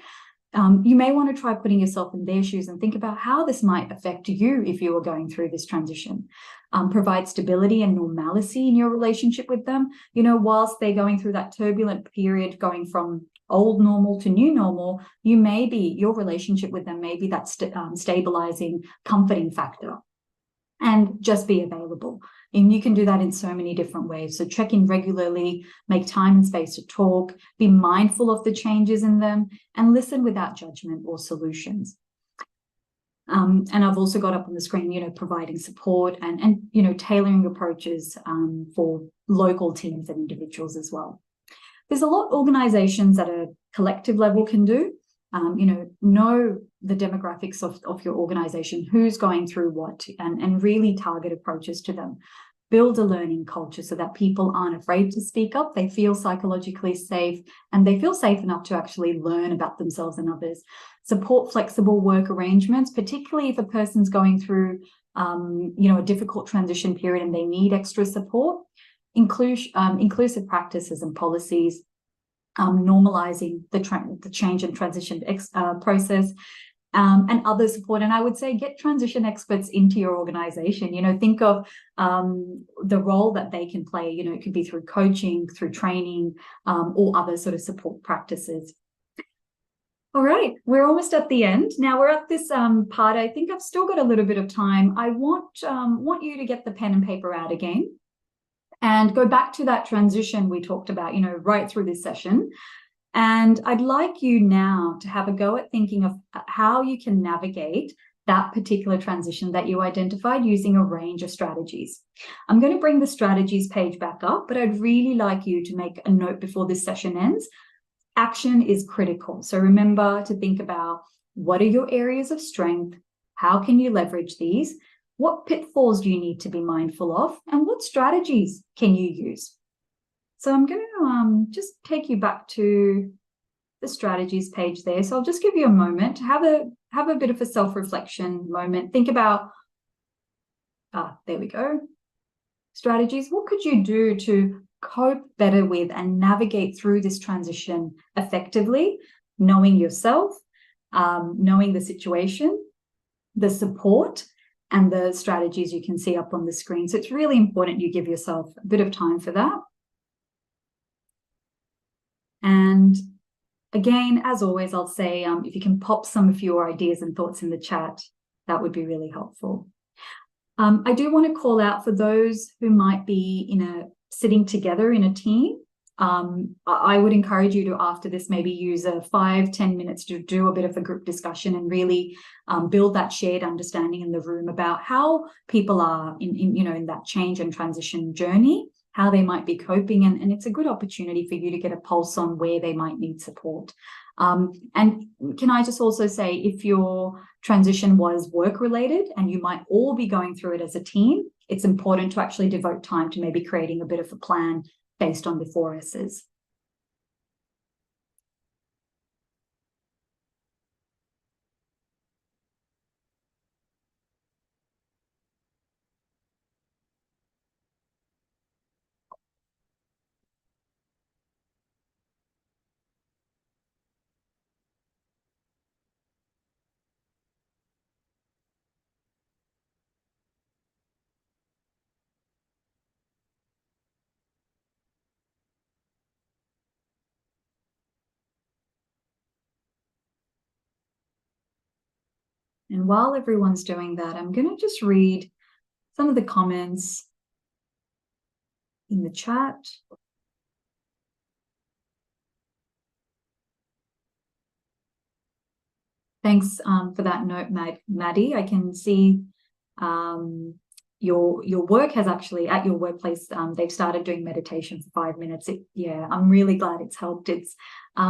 You may want to try putting yourself in their shoes and think about how this might affect you if you were going through this transition. Provide stability and normalcy in your relationship with them. Whilst they're going through that turbulent period, going from old normal to new normal, your relationship with them may be that stabilizing, comforting factor. And just be available. And you can do that in so many different ways. So check in regularly, make time and space to talk, be mindful of the changes in them, and listen without judgment or solutions. And I've also got up on the screen, providing support and tailoring approaches for local teams and individuals as well. There's a lot organizations at a collective level can do. Know the demographics of your organization, who's going through what, and really target approaches to them. Build a learning culture so that people aren't afraid to speak up. They feel psychologically safe and they feel safe enough to actually learn about themselves and others. Support flexible work arrangements, particularly if a person's going through, a difficult transition period and they need extra support. Inclusive practices and policies. Normalizing the change and transition process, and other support. And I would say get transition experts into your organization. Think of the role that they can play. It could be through coaching, through training, or other sort of support practices. All right, we're almost at the end. Now we're at this part. I think I've still got a little bit of time. I want you to get the pen and paper out again. And go back to that transition we talked about, right through this session. And I'd like you now to have a go at thinking of how you can navigate that particular transition that you identified using a range of strategies. I'm going to bring the strategies page back up, but I'd really like you to make a note before this session ends. Action is critical. So remember to think about what are your areas of strength? How can you leverage these? What pitfalls do you need to be mindful of? And what strategies can you use? So I'm going to just take you back to the strategies page there. So I'll just give you a moment to have a bit of a self-reflection moment. Think about, there we go. Strategies. What could you do to cope better with and navigate through this transition effectively, knowing yourself, knowing the situation, the support, and the strategies you can see up on the screen. So it's really important you give yourself a bit of time for that. And again, as always, I'll say if you can pop some of your ideas and thoughts in the chat, that would be really helpful. I do want to call out for those who might be sitting together in a team. I would encourage you to, after this, maybe use 5-10 minutes to do a bit of a group discussion and really build that shared understanding in the room about how people are in that change and transition journey, how they might be coping, and it's a good opportunity for you to get a pulse on where they might need support. And can I just also say, if your transition was work-related and you might all be going through it as a team, it's important to actually devote time to maybe creating a bit of a plan based on the 4 S's. And while everyone's doing that, I'm going to just read some of the comments in the chat. Thanks for that note, Maddie. I can see your work has actually, at your workplace, they've started doing meditation for 5 minutes. Yeah, I'm really glad it's helped.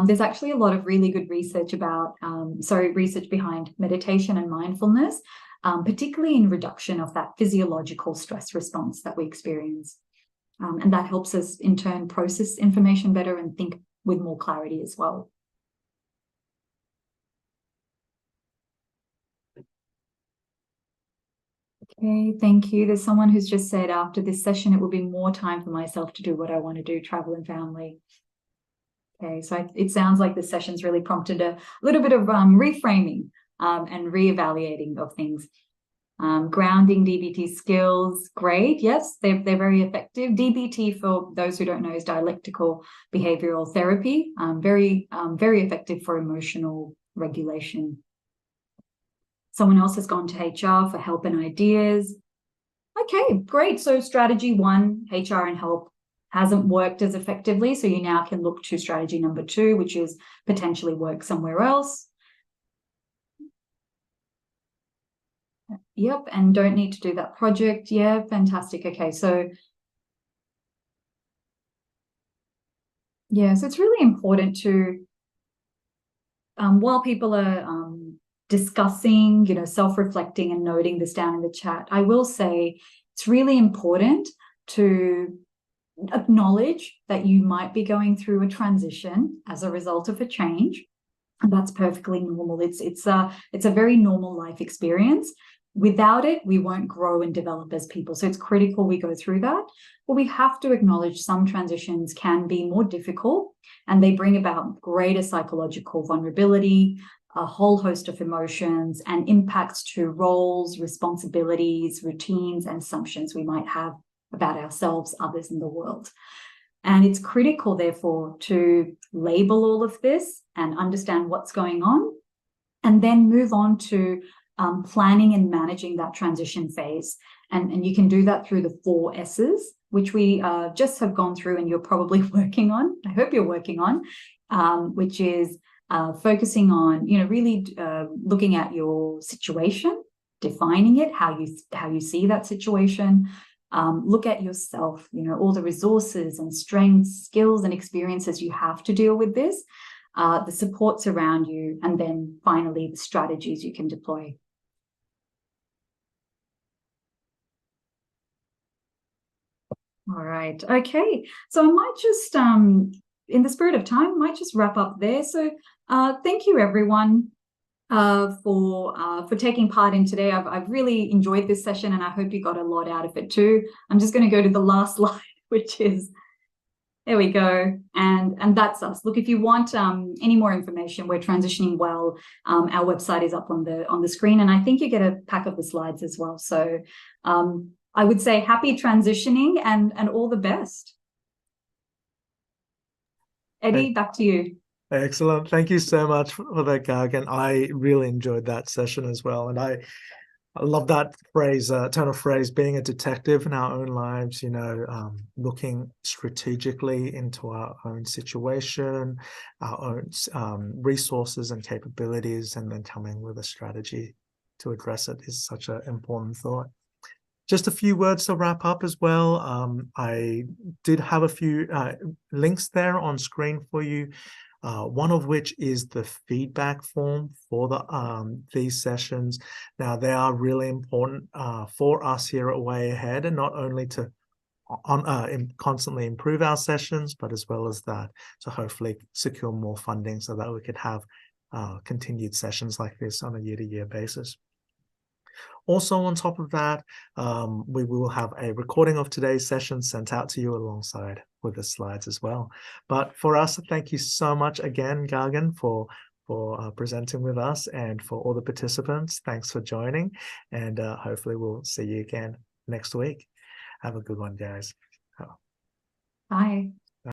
There's actually a lot of really good research about, research behind meditation and mindfulness, particularly in reduction of that physiological stress response that we experience. And that helps us in turn process information better and think with more clarity as well. Okay, thank you. There's someone who's just said after this session, it will be more time for myself to do what I want to do, travel and family. Okay, so it sounds like the session's really prompted a little bit of reframing and reevaluating of things. Grounding DBT skills, great. Yes, they're very effective. DBT, for those who don't know, is dialectical behavioral therapy. Very effective for emotional regulation. Someone else has gone to HR for help and ideas. Okay, great. So strategy 1, HR and help, hasn't worked as effectively. So you now can look to strategy number 2, which is potentially work somewhere else. Yep, and don't need to do that project. Yeah, fantastic. Okay, so yeah, so it's really important to, while people are discussing, self-reflecting and noting this down in the chat, I will say it's really important to acknowledge that you might be going through a transition as a result of a change. And that's perfectly normal. It's a very normal life experience. Without it, we won't grow and develop as people. So it's critical we go through that. But we have to acknowledge some transitions can be more difficult, and they bring about greater psychological vulnerability, a whole host of emotions, and impacts to roles, responsibilities, routines, and assumptions we might have about ourselves, others, and the world. And it's critical, therefore, to label all of this and understand what's going on, and then move on to planning and managing that transition phase. And you can do that through the 4 S's, which we just have gone through and you're probably working on. I hope you're working on, which is focusing on, really looking at your situation, defining it, how you see that situation. Look at yourself, all the resources and strengths, skills and experiences you have to deal with this, the supports around you, and then finally the strategies you can deploy. All right. Okay. So I might just, in the spirit of time, might just wrap up there. So thank you, everyone, for taking part in today. I've really enjoyed this session, and I hope you got a lot out of it too. I'm just going to go to the last slide, which is, there we go. And that's us. Look, if you want any more information, we're transitioning well. Our website is up on the screen, and I think you get a pack of the slides as well. So I would say happy transitioning and all the best. Eddie, back to you. Excellent. Thank you so much for that, Gagan. I really enjoyed that session as well. And I love that phrase, turn of phrase, being a detective in our own lives, looking strategically into our own situation, our own resources and capabilities, and then coming with a strategy to address it is such an important thought. Just a few words to wrap up as well. I did have a few links there on screen for you. One of which is the feedback form for these sessions. Now, they are really important for us here at WayAhead, and not only to constantly improve our sessions, but as well as that, to hopefully secure more funding so that we could have continued sessions like this on a year-to-year basis. Also, on top of that, we will have a recording of today's session sent out to you alongside with the slides as well. But for us, thank you so much again, Gagan, for presenting with us, and for all the participants. Thanks for joining, and hopefully we'll see you again next week. Have a good one, guys. Bye.